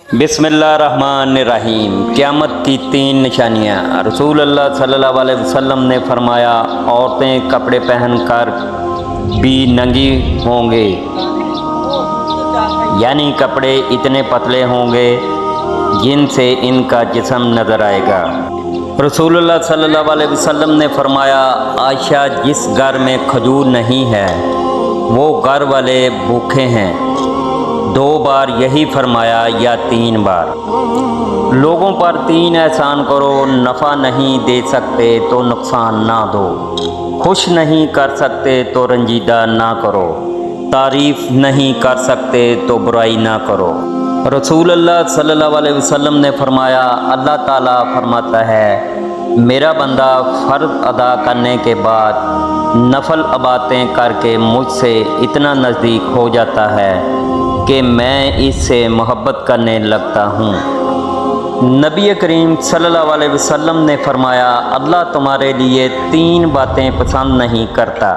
बिस्मिल्लाहिर्रहमानिर्रहीम। क़यामत की 3 निशानियाँ। रसूल अल्लाह सल्लल्लाहु अलैहि वसल्लम ने फरमाया, औरतें कपड़े पहनकर भी नंगी होंगे, यानी कपड़े इतने पतले होंगे जिनसे इनका जिस्म नज़र आएगा। रसूल अल्लाह सल्लल्लाहु अलैहि वसल्लम ने फरमाया, आयशा, जिस घर में खजूर नहीं है वो घर वाले भूखे हैं। 2 बार यही फरमाया या 3 बार। लोगों पर 3 एहसान करो, नफ़ा नहीं दे सकते तो नुकसान ना दो, खुश नहीं कर सकते तो रंजीदा ना करो, तारीफ़ नहीं कर सकते तो बुराई ना करो। रसूल अल्लाह सल्लल्लाहु अलैहि वसल्लम ने फरमाया, अल्लाह ताला फरमाता है, मेरा बंदा फ़र्ज़ अदा करने के बाद नफल इबादतें करके मुझसे इतना नज़दीक हो जाता है कि मैं इससे मोहब्बत करने लगता हूँ। नबी करीम सल्लल्लाहु अलैहि वसल्लम ने फरमाया, अल्लाह तुम्हारे लिए 3 बातें पसंद नहीं करता: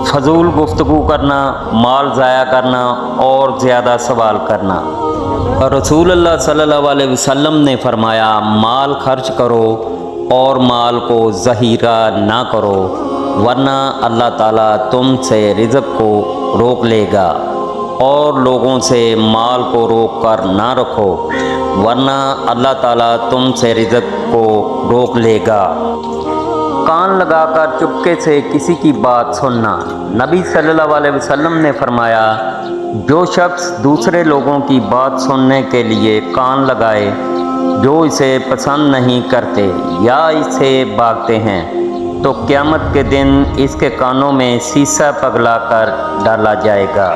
फजूल गुफ्तगू करना, माल ज़ाया करना और ज़्यादा सवाल करना। रसूल अल्लाह सल्लल्लाहु अलैहि वसल्लम ने फरमाया, माल खर्च करो और माल को ज़हीरा ना करो, वरना अल्लाह ताला तुमसे रिज़्क़ को रोक लेगा, और लोगों से माल को रोक कर ना रखो, वरना अल्लाह ताला तुमसे रिज़्क़ को रोक लेगा। कान लगाकर चुपके से किसी की बात सुनना। नबी सल्लल्लाहु अलैहि वसल्लम ने फरमाया, जो शख्स दूसरे लोगों की बात सुनने के लिए कान लगाए जो इसे पसंद नहीं करते या इसे भागते हैं, तो क़यामत के दिन इसके कानों में शीशा पगला कर डाला जाएगा।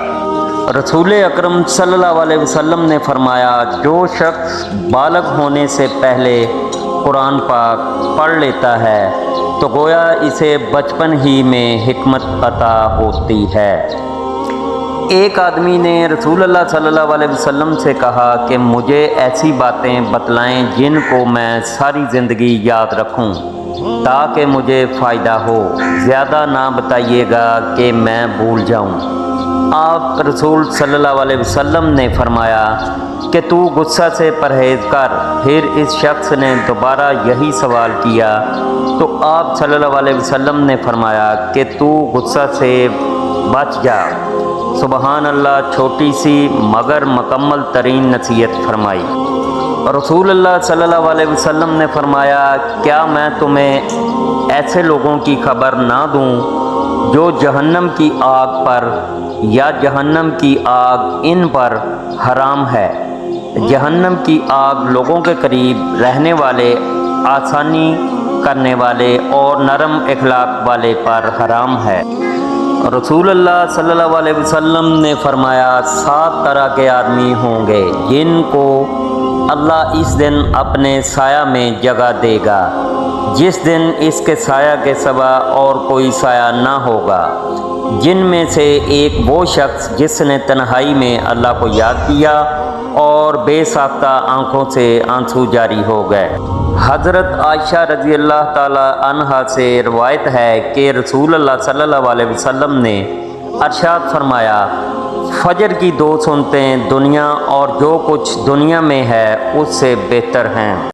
रसूल अकरम सल्लल्लाहु अलैहि वसल्लम ने फरमाया, जो शख्स बालग होने से पहले कुरान पाक पढ़ लेता है तो गोया इसे बचपन ही में हिकमत अता होती है। एक आदमी ने रसूल अल्लाह सल्लल्लाहु अलैहि वसल्लम से कहा कि मुझे ऐसी बातें बतलाएं जिनको मैं सारी ज़िंदगी याद रखूं ताकि मुझे फ़ायदा हो, ज़्यादा ना बताइएगा कि मैं भूल जाऊं। आप रसूल सल्लल्लाहु अलैहि वसल्लम ने फरमाया कि तू गुस्सा से परहेज़ कर। फिर इस शख्स ने दोबारा यही सवाल किया तो आप सल्लल्लाहु अलैहि वसल्लम ने फरमाया कि तू गुस्सा से बच जा। सुबहान अल्लाह, छोटी सी मगर मुकम्मल तरीन नसीहत फरमाई। रसूल अल्लाह सल्लल्लाहु अलैहि वसल्लम ने फरमाया, क्या मैं तुम्हें ऐसे लोगों की खबर ना दूं जो जहन्नम की आग पर या जहन्नम की आग इन पर हराम है। जहन्नम की आग लोगों के करीब रहने वाले, आसानी करने वाले और नरम इखलाक वाले पर हराम है। रसूल अल्लाह सल्लल्लाहु अलैहि वसल्लम ने फरमाया, 7 तरह के आदमी होंगे जिनको अल्लाह इस दिन अपने साया में जगह देगा, जिस दिन इसके साया के सिवा और कोई साया ना होगा। जिनमें से एक वो शख्स जिसने तन्हाई में अल्लाह को याद किया और बेसाख्ता आँखों से आंसू जारी हो गए। हज़रत आयशा रज़ी अल्लाह ताला अन्हा से रवायत है कि रसूल अल्लाह सल्लल्लाहु अलैहि वसल्लम ने अरशाद फरमाया, फजर की 2 सुन्नतें दुनिया और जो कुछ दुनिया में है उससे बेहतर हैं।